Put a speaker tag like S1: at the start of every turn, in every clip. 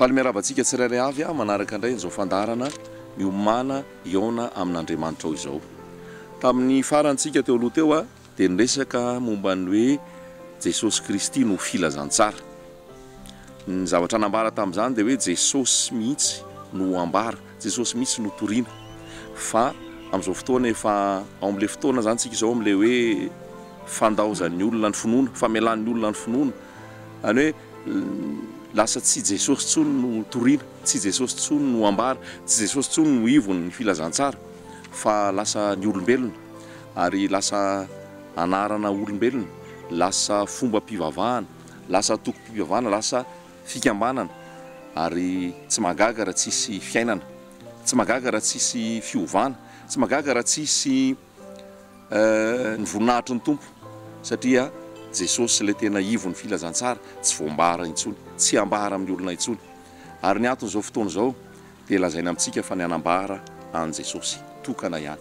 S1: Faly miarabantsika tsirairay avy manaraka indray izao fandarana miomana iona amin'Andriamanitra ao izao. Tamin'ny farantsika teo aloha teo dia niresaka momba ny hoe Jesosy Kristy no filazantsara. Ny zavatra nambara tamin'izany dia hoe Jesosy mihitsy no ambara, Jesosy mihitsy no toriana. Fa amin'izao fotoana efa ao amin'ilay fotoana zany tsika izao amin'ilay hoe fandaozan'ny olona ny finoana, famelan'ny olona ny finoana. Any hoe lasa tsy Jesosy tsony no toriana, tsy Jesosy tsony no ambara, tsy Jesosy tsony no ivony filazantsara, fa lasa ny olombelona, ary lasa anarana olombelona, lasa fomba-pivavahana, lasa toko-pivavahana, lasa fikambanana, ary tsy magaga raha tsisy fiainana, tsy magaga raha tsisy fiovana, tsy magaga raha tsisy ny voninahitry ny tompo, satria Jesosy ilay tena ivony filazantsara tsy voambara intsony, tsy ambara amin'ny olona intsony. Ary ny aton'izao fotoana izao dia lazaina amintsika fa ny anambara an Jesosy tokana ihany,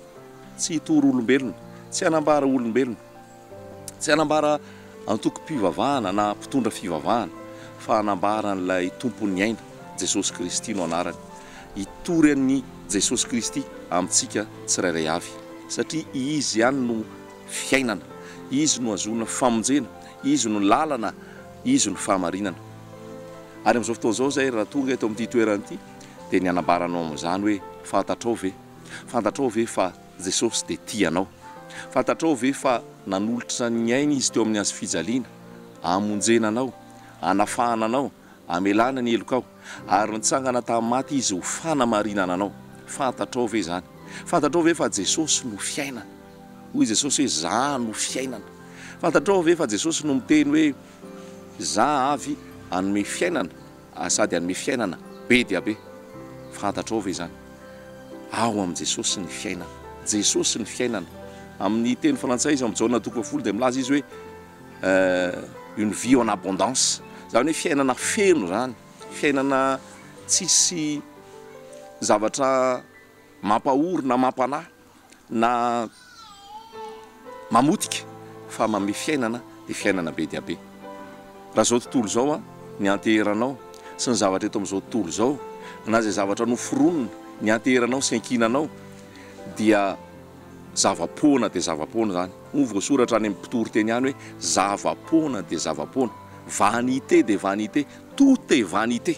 S1: tsy hitory olombelona, tsy anambara olombelona, tsy anambara antoko-pivavahana na mpitondra fivavahana, fa anambara n'ilay tompon'ny aina, Jesosy Kristy no anarany. Hitory an'ny Jesosy Kristy amintsika tsirairay avy, satria izy ihany no fiainana, izy no azona famonjena, izy no lalana, izy no fahamarinana. Ary amin'izao fotoana izao zay raha tonga eto amin'ity toerana ity dia ny anambaranao amin'izany hoe fantatrao ve fa Jesosy dia tianao, fantatrao ve fa nanolotra ny aina izy teo amin'ny azy fijaliana, amonjena anao, anafahana anao, amelana ny elokao, ary nitsangana tamin'ny maty izy ho fanamarinana anao. Fantatrao ve zany? Fantatrao ve fa Jesosy no fiainana? Hoy Jesosy hoe za no fiainana. Fantatrao ve fa Jesosy no miteny hoe za avy anome fiainana, sady anome fiainana be dia be. Fantatrao ve zany? Ao amin'ny Jesosy ny fiainana, Jesosy ny fiainana. Amin'ny teny frantsay izy amin'ny Jaona 10 dia milaza izy hoe une vie en abondance, zany hoe fiainana feno zany, fiainana tsisy zavatra mampahory na mampanahy na mamotika, fa manome fiainana dia fiainana be dia be. Raha zao tontolo izao ny anteheranao sy ny zavatra eto amin'izao tontolo izao, na izay zavatra noforonina ny anteheranao sy ankinanao, dia zava-poana dia zava-poana zany. Ho voasoratra any amin'ny mpitory teny ihany hoe zava-poana dia zava-poana, vanité dia vanité, tout est vanité.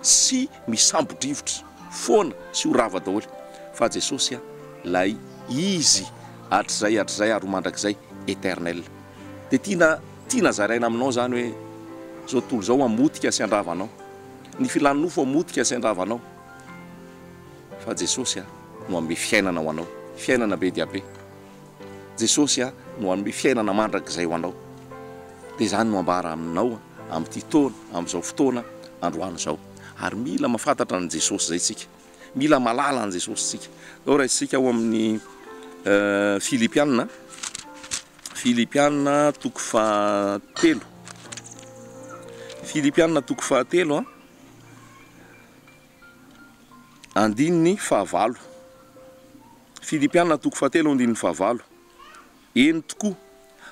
S1: Sy misambo-drivotra, foana sy ho rava daholo, fa Jesosy lay izy hatrizay ary mandrakizay éternel. Dia tiana zaraina aminao zany hoe zao tontolo izao amotika sy andravanao, ny filany nofo amotika sy andravanao, fa Jesosy no hanome fiainana ho anao, fiainana be dia be. Jesosy no hanome fiainana mandrakizay ho anao. Dia zany no ambara aminao amin'ity taona, amin'izao fotoana androany izao. Ary mila mahafantatra ny Jesosy zay tsika, mila malala ny Jesosy tsika. Ao raha isika ao amin'ny Filipianina 3, Filipianina 3 andininy 9. Filipianina 3 andininy 9. Eny tokoa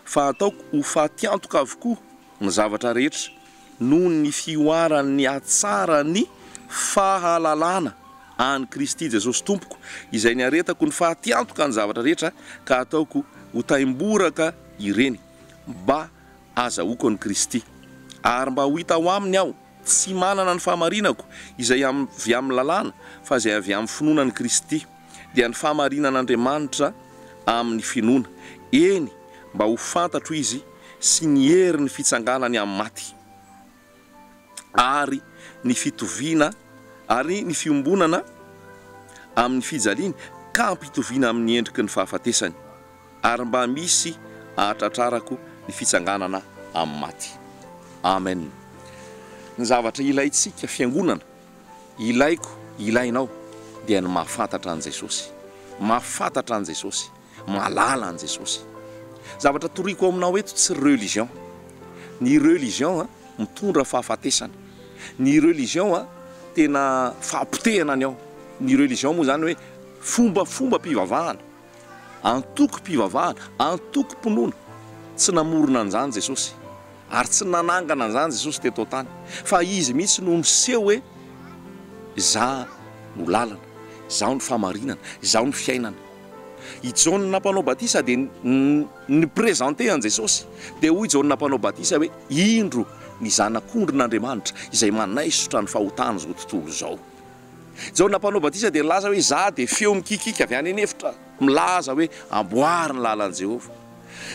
S1: fa ataoko ho fahatiantoka avokoa ny zavatra rehetra noho ny fioaran'ny hatsarany fahalalana any Kristy Jesosy Tompoko, izay ny aretako ny fahatiantoka ny zavatra rehetra ka ataoko ho taimboraka ireny mba azahoako ny Kristy, ary mba ho hita ho aminy aho tsy manana ny fahamarinako izay avy amin'ny lalàna, fa izay avy amin'ny finoana ny Kristy, dia ny fahamarinan'Andriamanitra amin'ny finoana. Eny mba ho fantatro izy sy ny hery ny fitsanganany amin'ny maty, ary ny fitoviana, ary ny fiombonana amin'ny fijaliany ka ampitoviana amin'ny endriky ny fahafatesany, ary mba misy ahatratrarako ny fitsanganana amin'ny maty. Amen. Ny zavatra ilayntsika fiangonana, ilaiko, ilainao, dia ny mahafantatra an Jesosy, mahafantatra an Jesosy, malala an Jesosy. Zavatra toriko aminao eto tsy religion. Ny religion mitondra fahafatesana, ny religion tena fampitehana ny ao. Ny religion moa zany hoe fomba-pivavahana, antoko-pivavahana, antoko-pinoana. Tsy namorona an'izany Jesosy, ary tsy nanangana an'izany Jesosy teto tany fa izy mihitsy no niseho hoe za no lalana, zaho ny famarinana, zaho ny fiainana. I Jaune nampanao batisa dia ny présenté an Jesosy dia hoy Jaune nampanao batisa hoe indro ny zanak'ondrin'Andriamanitra izay manaisotra ny fahotana zao tontolo zao. Jaune nampanao batisa dia nilaza hoe za dia feo mikikika avy any anefitra milaza hoe amboary ny lalan'i Jehovah.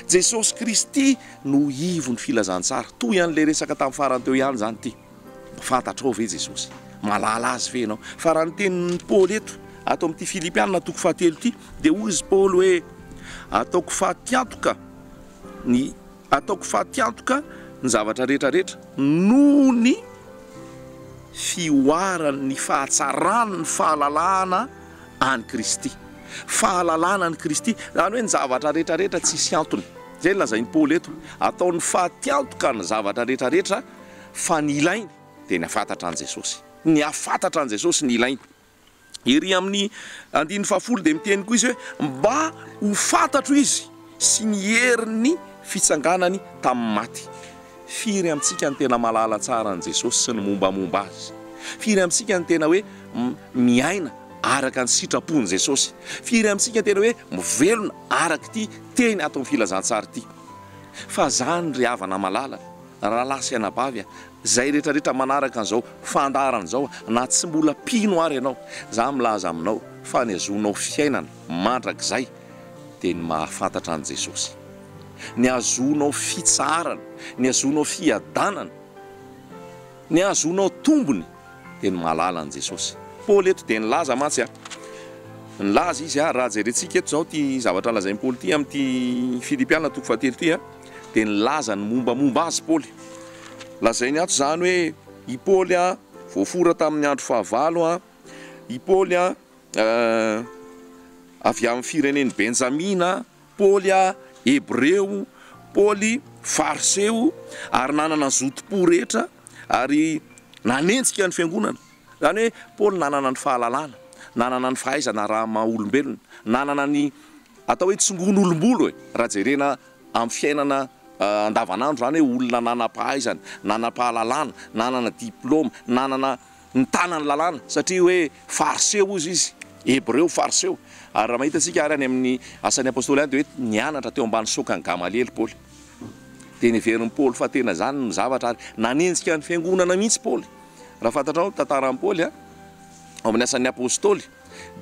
S1: Jesosy Kristy no ivo ny filazantsara toy an'ilay resaka tamin'ny farany teo ihany zany ty. Fantatrao ve Jesosy? Malala azy ve ianao? Fa raha ny tenin'ny Paoly eto ato amin'ity Filipianina toko fahatelo ity dia hoy izy Paoly hoe ataoko fahatiantoka ny zavatra rehetrarehetra noho ny fioarany fahatsarany ny fahalalana any Kristy. Fahalalana any Kristy zany hoe ny zavatra rehetrarehetra tsisy antony. Zay lazainy Paoly eto, ataony fahatiantoka ny zavatra rehetrarehetra fa ny ilainy dia ny afantatra an Jesosy. Ny afantatra an Jesosy ny ilainy. Ery amin'ny 10 dia miteny koa izy hoe mba ho fantatro izy sy ny herin'ny fitsanganany tamin'ny maty. Firy amintsika ny tena malala tsara an Jesosy sy ny mombamomba azy. Firy amintsika ny tena hoe miaina araka ny sitrapon'i Jesosy. Firy amintsika ny tena hoe mivelona araka ity teny ato amin'ny filazantsara ity. Fa zany ry havana malala, raha lasy anabavy zay rehetrarehetra manaraka an'izao fandarana zao na tsy mbola pino ary ianao, za milaza aminao fa ny azonao fiainana mandrakizay dia ny mahafantatra an Jesosy. Ny azonao fitsarana, ny azonao fiadanana, ny azonao tombony dia ny mahalala an Jesosy. Paoly eto dia nilaza mantsy nilaza izy raha jerentsika eto zao ty zavatra lazain'ny Paoly ty amin'ity Filipianina toko fahatelo ty dia nilaza ny mombamomba azy Paoly. Lazainy ato zany hoe i Paoly voafora tamin'ny andro fahavalo i Paoly avy amin'ny fireneny Benjamina, Paoly Hebreo, Paoly Fariseo ary nanana zotom-po rehetra ary nanenjika ny fiangonana. Zany hoe Paoly nanana ny fahalalana, nanana ny fahaizana raha maha-olombelona, nanana ny atao hoe tsongon'olombolo raha jerena amin'ny fiainana andavanandro zany hoe olona nanam-pahaizana, nanam-pahalalana, nanana diplôma, nanana ny tanany lalàna satria hoe fariseo izy Hebreo fariseo. Ary raha mahita antsika ary any amin'ny asan'ny apôstôly any dia hoe nianatra teo ambany sokany Gamaliely Paoly. Dia niverin'ny Paoly fa tena zany ny zavatra ary nanenjika ny fiangonana mihitsy Paoly. Raha fantatrao tantaran'i Paoly ao amin'ny asan'ny apôstôly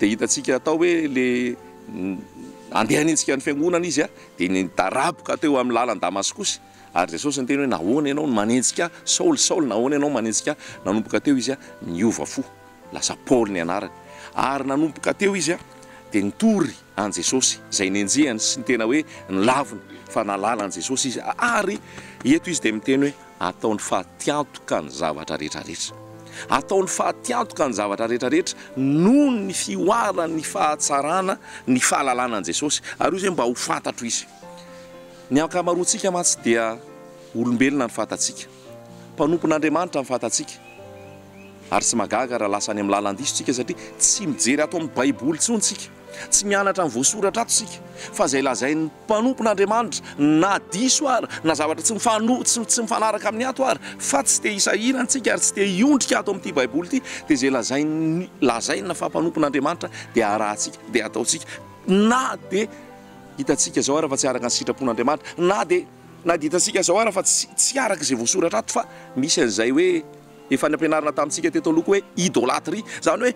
S1: dia hitantsika atao hoe le andeha hanenjika ny fiangonana izy dia nidaraboka teo amin'ny lalan'i Damaskosy. Ary Jesosy ny teny hoe nahoana ianao no manenjika Saoly, nahoana ianao manenjika? Nanomboka teo izy niova fo, lasa Paoly ny anarany. Ary nanomboka teo izy dia nitory an Jesosy izay nenjehany sy ny tena hoe nilaviny fa nalala an Jesosy izy. Ary eto izy dia miteny hoe ataony fahatiantoka ny zavatra rehetrarehetra. Ataony fahatiantoka ny zavatra rehetrarehetra noho ny fioarany, ny fahatsarana, ny fahalalana an Jesosy. Ary izy mba ho fantatro izy. Ny ankamaroantsika mantsy dia olombelona ny fantatsika, mpanompon'Andriamanitra ny fantatsika. Ary tsy magaga raha lasa any amin'ny lalan-diso tsika satria tsy mijery ato amin'ny Baiboly tsika, tsy mianatra ny voasoratra ato tsika, fa izay lazain'ny mpanompon'Andriamanitra na diso ary na zavatra tsy mifanaraka amin'ny ato ary fa tsy te hisahirana antsika ary tsy te hiondrika ato amin'ity Baiboly ity dia izay lazaina fa mpanompon'Andriamanitra dia arahantsika, dia ataontsika na dia hitantsika zao ara fa tsy araka ny sitrapon'Andriamanitra, na dia hitantsika zao ara fa tsy araka izay voasoratra ato fa misy an'izay hoe efa nampianarina tamintsika teto aloha hoe idolâtrie, zany hoe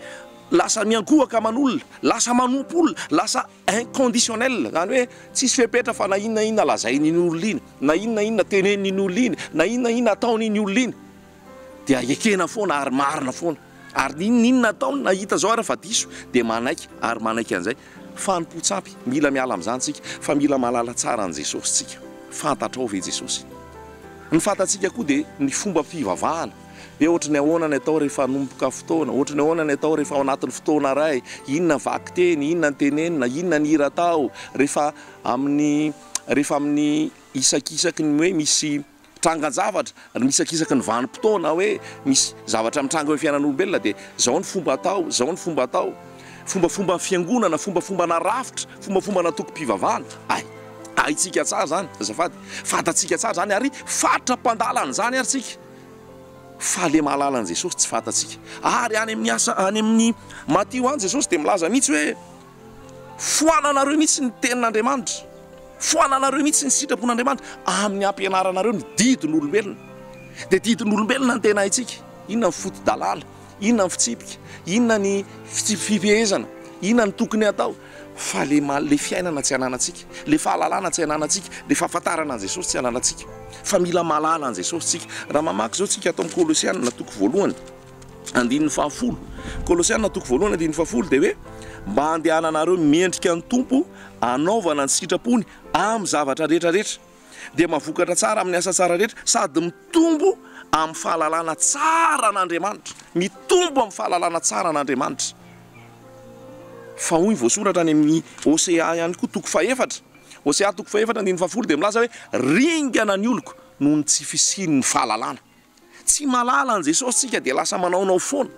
S1: lasa miankohaka aman'olona, lasa manompo olona, lasa inconditionnel, zany hoe tsisy fepetra fa na inona lazainy iny olona iny, na inona teneniny olona iny, na inona ataony iny olona iny dia ekena foana ary marina foana. Ary inona ataony na hita zao ara fa diso dia manaiky ary manaiky an'izay. Fanompo-tsampy, mila miala amin'izany tsika fa mila malala tsara an Jesosy tsika. Fantatrao ve Jesosy? Ny fantatsika koa dia ny fomba fivavahana. Dia ohatra ny ahoana ny atao rehefa hanomboka fotoana, ohatra ny ahoana ny atao rehefa ao anatin'ny fotoana iray, inona ny vaky teny, inona ny tenenina, inona ny hira atao, rehefa amin'ny isakisaky ny hoe misy trangan-javatra, misy akisaky ny vanim-potoana hoe misy zavatra mitranga hoe fiainan'olombelona dia zao ny fomba atao, zao ny fomba atao. Fombafomba fiangonana, fombafomba narafitra, fombafomba natokom-pivavahana. haitsika tsara zany azafady fatatsika tsara zany ary fatrapandalana zany ary tsika fa le mahalala an Jesosy tsy fatatsika ary any amin'ny asa any amin'ny Matio any Jesosy de milaza mihitsy hoe foananareo mihitsy ny tenin'Andriamanitra foananareo mihitsy ny sitrapon'Andriamanitra amin'ny ampianaranareo ny didin'olombelona de didin'olombelona ny tena haitsika inona ny foto-dalàna inona ny fitsipika inona ny fipehezana inona ny tokony atao fa le fiainana tsy ananantsika le fahalalana tsy ananantsika le fahafantarana an Jesosy tsy ananantsika fa mila malala an Jesosy tsika raha mamaky zao tsika atao amin'ny Kolosiana toko voalohany andininy fahafolo Kolosiana toko voalohany andininy fahafolo de hoe mba handehananareo miendrika ny Tompo anaovana ny sitrapony amin'ny zavatra rehetrarehetra de mavokatra tsara amin'ny asa tsara rehetra sady mitombo amin'ny fahalalana tsara n'Andriamanitra mitombo amin'ny fahalalana tsara n'Andriamanitra fa hoy voasoratra any amin'ny Osea ihany koa toko faefatra Osea toko faefatra andininy fahafolo de milaza hoe ringana ny oloko noho ny tsy fisian'ny fahalalana tsy malala an Jesosy tsika de lasa manaonao foana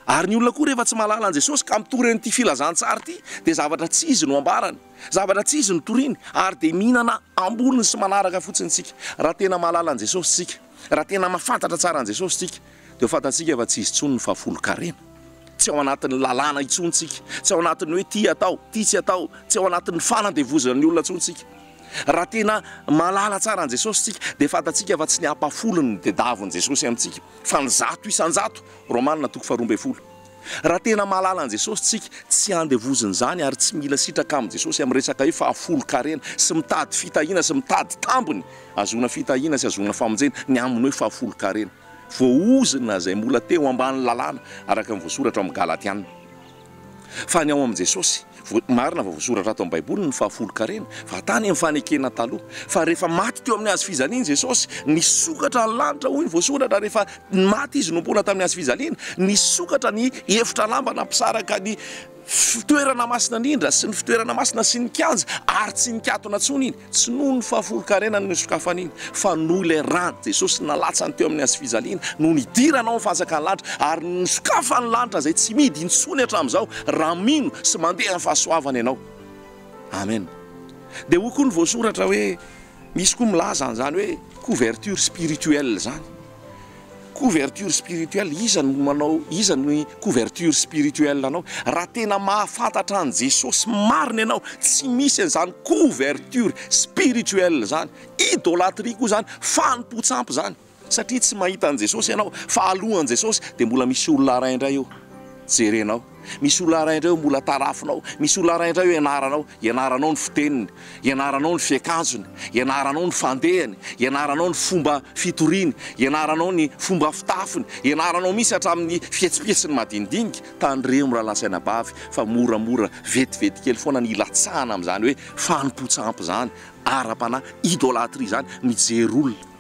S1: ary ny olona koa rehefa tsy malala an Jesosy ka mitoreny ity filazantsara ity de zavatra tsy izy no ambarany zavatra tsy izy no toriny ary de mihinana amboniny sy manaraka fotsiny tsika raha tena malala an Jesosy tsika raha tena mahafantatra tsara an Jesosy tsika de fatantsika fa tsy izy tsony ny fahafolo-karena tsy ao anatin'ny lalàna itsontsika tsy ao anatin'ny hoe ty atao ty tsy atao tsy ao anatin'ny fanandevozana ny olona tsontsika raha tena malala tsara an Jesosy tsika de fantatsika fa tsy ny ampafolony ny dedavon Jesosy amintsika fa ny zato isan-jato Romanina toko 12 raha tena malala an Jesosy tsika tsy andevoziny zany ary tsy mila sitraka amin' Jesosy amin'ny resaka hoe fahafolo-karena sy mitady fitahina sy mitady tambony azona fitahina sy azona famonjena ny aminy hoe fahafolo-karena voaozina zay mbola teo ambany lalàna araka ny voasoratra amin'ny Galatiana fa ny ao amin' Jesosy marina fa voasoratra ato amin'ny Baibolina ny fahafolo-karena fa tany amin'ny fanekena taloha fa rehefa maty teo amin'ny hazo fijaliana Jesosy nisokatra ny lanitra hoy ny voasoratra rehefa maty izy nombona tamin'ny hazo fijaliana nisokatra ny efitra lamba nampisaraka ny fitoerana masina indrindra sy ny fitoerana masina sy ny kianja ary tsy nikatona tsony iny tsy noho ny fahafolo-karena no nisokafana iny fa noho ilay rano Jesosy nalatsany teo amin'ny hazo fijaliana no nidiranao mifanjaka ny lanitra ary nisokafany lanitra zay tsy midy intsony hatramin'izao raha mino sy mandeha ny fahasoavana ianao amen de hoy koa ny voasoratra hoe misy koa milaza an'izany hoe couverture spirituelle zany couverture spirituelle iza no manao iza ny couverture spirituelle anao raha tena mahafantatra an Jesosy marina ianao tsy misy an'izany couverture spirituelle zany idolâtrie koa zany fanompotsapy zany satria tsy mahita an Jesosy ianao fa alohan Jesosy de mbola misy olona ray indray eo jerenao misy olona ray indray eo mbola tarafinao misy olona ray indray eo ianaranao ny fiteniny ianaranao ny fiakanjony ianaranao ny fandehany ianaranao ny fomba fitoriany ianaranao ny fomba fitafiny ianaranao misy hatramin'ny fietsiketsiny madinidinika tandremo raha lasaina bavy fa moramora vetivety kely foana ny ilatsahana amin'izany hoe fanompotsapy zany ara-panahy idolâtrie zany mijery olona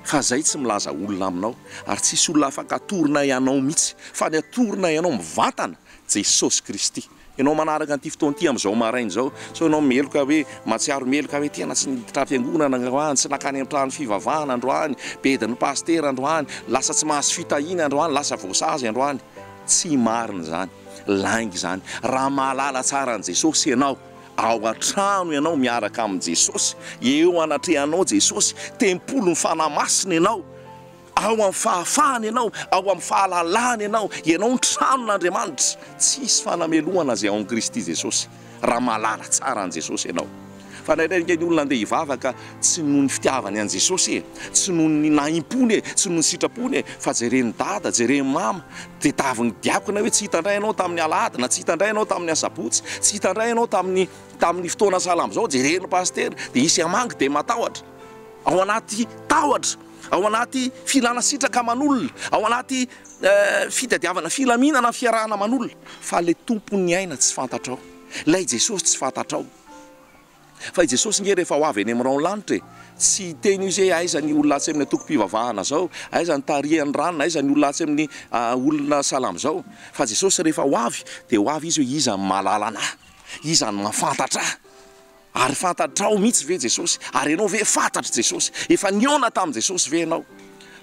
S1: fa zay tsy milaza olona aminao ary tsisy olona afaka atorina ianao mihitsy fa ny atorina ianao mivantana Jesosy Kristy ianao manaraka an'ity fotoan'ity amin'izao maraina zao so ianao meloka hoe matsiaro meloka hoe tena tsy niditra fiangonana androany tsy nakany amin'ny trano fivavahana androany bedin'ny pastera androany lasa tsy mahazo fitahina androany lasa voasazy androany tsy marina zany laingy zany raha mahalala tsara an Jesosy ianao ao an-trano ianao miaraka amin' Jesosy eo anatrehanao Jesosy tempolo ny fanahy masina ianao ao amin'ny fahafahana ianao ao amin'ny fahalalana ianao ny tranon'Andriamanitra tsisy fanamelohana zay ao amin'i Kristy Jesosy raha malala tsara an Jesosy ianao fa ndraindray ny olona andeha hivavaka tsy noho ny fitiavany an Jesosy tsy noho ny naimpony tsy noho ny sitrapony fa jereny dada jereny mama de taviny diakona hoe tsy hitandray ianao tamin'ny alahady na tsy hitandray ianao tamin'ny asabotsy tsy hitandray ianao tamin'ny fotoana salamo zao jereny pastera de isy amangy de matahotra ao anaty tahotra ao anaty filana sitraka aman'olona ao anaty fitadiavana filaminana fiarahana aman'olona fa le tompony aina tsy fantatrao lay Jesosy tsy fantatrao fa i Jesosy nge rehefa ho avy eny amin'irao lanitra tsy teny izy hoe aiza ny olona atsy amin'ny atoko-pivavahana zao aiza ny tarihan'ny ranona aiza ny olona atsy amin'ny olona salamo zao fa Jesosy rehefa ho avy de ho avy izy hoe iza ny mahalala anahy iza ny mahafantatra ary fantatrao mihitsy ve Jesosy ary ianao ve fantatry Jesosy efa niona tamin'i Jesosy ve ianao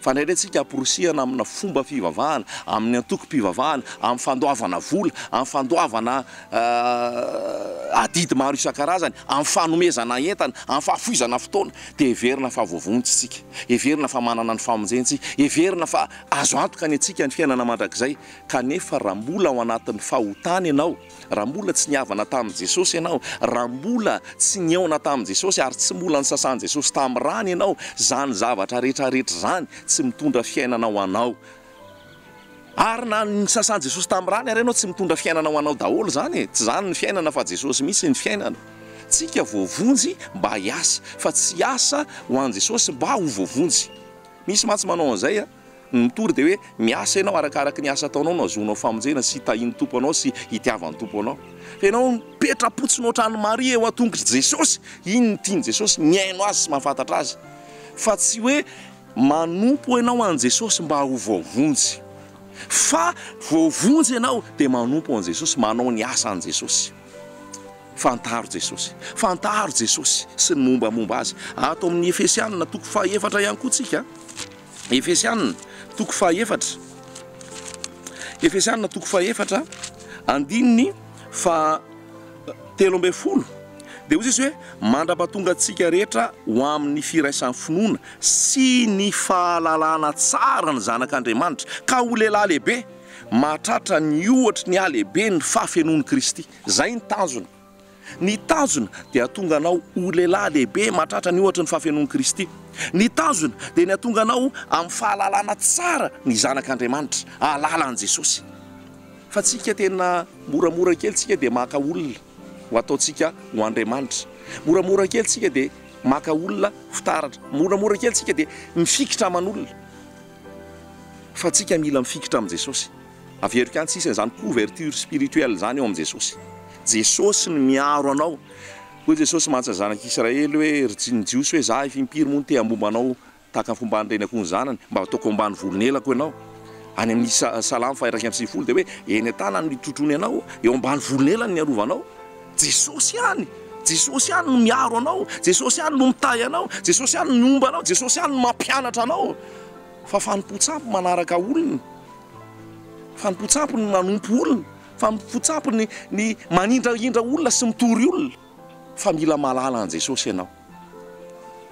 S1: fandraidratsika aporosihana amina fomba fivavahana amin'ny antoko-pivavahana amin'ny fandoavana vola amin'ny fandoavana adidy maro isan-karazany amin'ny fanomezana entana amin'ny fahafoizana fotoana dia heverina fa voavonjytsika heverina fa manana ny famonjentsika heverina fa azo antoka ny antsika ny fiainana mandrakizay kanefa raha mbola ao anatin'ny fahotana ianao raha mbola tsy niavana tamin'i Jesosy ianao raha mbola tsy niaona tamin'i Jesosy ary tsy mbola ny sasan'i Jesosy tamin'ny rany ianao zany zavatra rehetrarehetra zany tsy mitondra fiainana ho anao ary na ny sasan'i Jesosy tamin'ny rany ary ianao tsy mitondra fiainana ho anao daholo zany tsy zany ny fiainana fa Jesosy misy ny fiainana tsika voavonjy mba hiasa fa tsy hiasa ho an'i Jesosy mba ho voavonjy misy matsy manao an'izay mitory dia hoe miasa ianao arakaraka ny asa ataonao no azonao famonjena sy hitahiny tompo anao sy hitiavan'ny tompo anao fa ianao mipetra-potsiny ohatrany Maria eo an-tongotry Jesosy iny ny tiany Jesosy miaino azy sy mahafantatra azy fa tsy hoe manompo ianao an' Jesosy mba ho voavonjy fa voavonjy ianao dia manompo an' Jesosy manao ny asa an' Jesosy fantaro Jesosy sy ny mombamomba azy ato amin'ny Efesianina toko faha-efatra ihany koa tsika Efesianina toko faha-efatra Efesianina toko faha-efatra andininy fa 13 dia hoy izy hoe mandrapatonga antsika rehetra ho amin'ny firaisan'ny finoana sy ny fahalalana tsara ny zanak'Andriamanitra ka ho lehilahy lehibe mahatratra ny ohatra ny ahalehibe ny fahafenoan'i Kristy zay ny tanjona ny tanjona dia atonga anao ho lehilahy lehibe mahatratra ny ohatra ny fahafenoan'i Kristy ny tanjona dia ny atonga anao amin'ny fahalalana tsara ny zanak'Andriamanitra ahalala an' Jesosy fa tsika tena moramora kely tsika dia maka olona ho ataontsika ho Andriamanitra moramora kely tsika dia maka olona fitaratra moramora kely tsika dia mifikitra aman'olona fa tsika mila mifikitra amin'i Jesosy averiko any tsisy zany couverture spirituelle zany eo amin'i Jesosy Jesosy ny miaro anao hoy Jesosy mantsy zanak'Israely hoe ry jiosy hoe za efa impiry moa ny te ambombanao tahaka ny fomba nyreny akoho ny zanany mba ataoko ambany volonelako ianao any amin'ny Salamo fahairaka amby 9 dia hoe eny an-tany ny trotrony ianao eo ambany volonelany ny arovanao Jesosy ihany no miaro anao Jesosy ihany no mitahy anao Jesosy ihany no omba anao Jesosy ihany no mampianatra anao fa fanimpotsampo manaraka olona fanimpotsampo ny manompo olona fanimpotsampo ny manindraindra olona sy mitory olona fa mila malala an' Jesosy ianao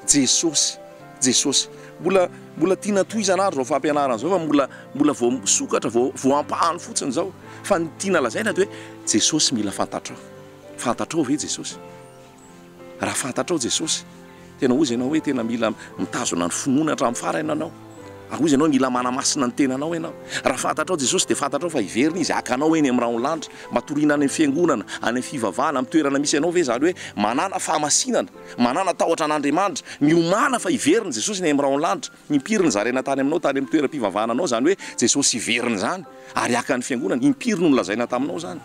S1: Jesosy mbola tiana tohizan'andro zao fampianarana zao fa mbola vao sokatra vao ampahany fotsiny zao fa ny tiana lazaina dia hoe Jesosy mila fantatrao ve Jesosy raha fantatrao Jesosy tena ozy ianao hoe tena mila mitazona ny finoana hatramin'ny farany ianao ary ozy ianao mila manamasina ny tenanao ianao raha fantatrao Jesosy dia fantatrao fa hiverina izy hakanao eny amin'ny raholanitra matoriana any amin'ny fiangonana any amin'ny fivavahana amin'ny toerana misy ianao ve zany hoe manana fahamasinana manana tahotra an'Andriamanitra miomana fa hiverina Jesosy ny amin'ny raholanitra impiry ny zaraina tany aminao tany amin'ny toeram-pivavahana anao zany hoe Jesosy hiverina zany ary haka ny fiangonana impiry no nolazaina taminao zany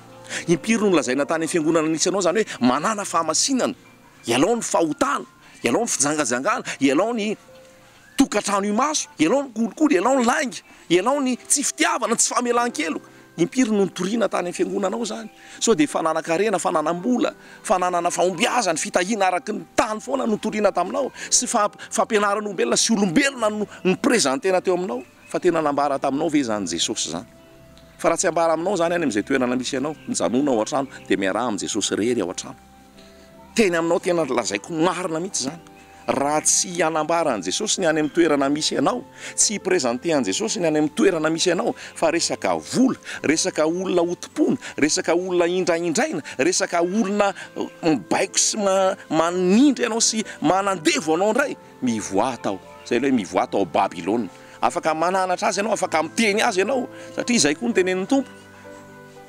S1: impiry no nolazaina tany amin'ny fiangonana nisy anao zany hoe manana fahamasinana ialao ny fahotana ialao ny fijangajangana ialao ny tokatrano imaso ialao ny kolikoly ialao ny lainga ialao ny tsy fitiavana tsy famelan-kelo impiry no nitoriana tany amin'ny fiangonanao zany so dia fananakarena fananam-bola fananana fahombiazany fitahiana araky ny tany foana no nitoriana taminao sy fampianaran'olombelona sy olombelona no niprezantena teo aminao fa tena nambara taminao ve zany Jesosy zany fa raha tsy ambara aminao zany any amin'izay toerana misy ianao nijanona ao an-trano dia miaraha amin'i Jesosy rery ao an-trano teny aminao tena lazaiko marina mihitsy zany raha tsy anambara an' Jesosy ny any amin'ny toerana misy ianao tsy hiprezante an' Jesosy ny any amin'ny toerana misy ianao fa resaka vola resaka olona hotim-pona resaka olona indraindraina resaka olona mibaiko sy manindry ianao sy manandevo anao indray mivoata ao zay hoe mivoata ao Babilôna afaka mananatra azy ianao afaka miteny azy ianao satria izay koa ny tenen'ny Tompo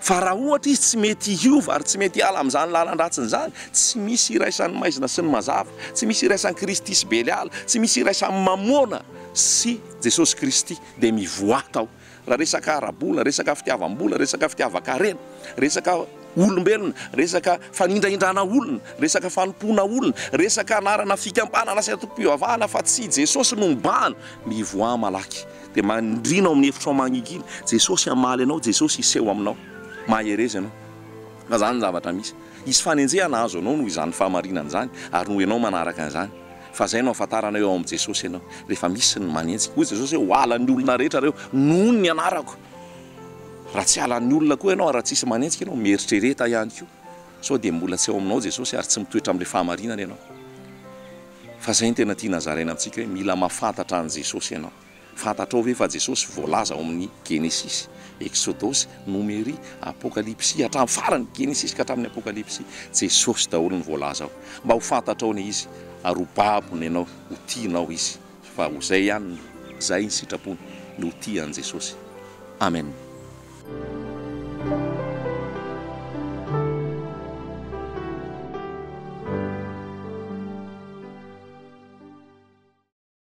S1: fa raha ohatra izy tsy mety hiova ary tsy mety hiala amin'izany lalan-dratsiny zany tsy misy iraisan'ny maizina sy ny mazava tsy misy iraisan'ny Kristy sy Beliala tsy misy iraisan'ny Mamona sy Jesosy Kristy dia mivoata ao raha resaka arabolona resaka fitiavam-bola resaka fitiavan-karena resaka olombelona resaka fanindraindrana olona resaka fanompona olona resaka anarana fikampanana sy atokom-pivavahana fa tsy Jesosy no mibahana mivoa malaky dia mandrina ao amin'ny hevitra magnigina Jesosy hamaly anao Jesosy hiseho aminao mahereza ianao fa zany zavatra misy isy fanenjehana azo anao noho izany fahamarinana zany ary noho ianao manaraka an'izany fa zay no afantarana eo amin'i Jesosy ianao rehefa misy ny manentsika hoy Jesosy hoe hoalan'ny olona rehetra reo noho ny anarako. Raha tsy halan'ny olona koa ianao raha tsisy manentsika ianao mieritrereta ihany koa sao dia mbola tsy eo aminao Jesosy ary tsy mitoetra amin'ilay fahamarinana ianao. Fa zay ny tena tiana zaraina amintsika hoe mila mahafantatra an' Jesosy ianao. Fantatrao ve fa Jesosy voalaza ao amin'ny Genesis, Exodosy, Numéry, Apokalipsy hatramin'ny farany Genesis ka hatramin'ny Apokalipsy Jesosy daholo ny voalaza ao. Mba ho fantatrao ny izy ary ho babony ianao, ho tianao izy fa ho zay ihany zay ny sitrapony no tia an' Jesosy. Amen.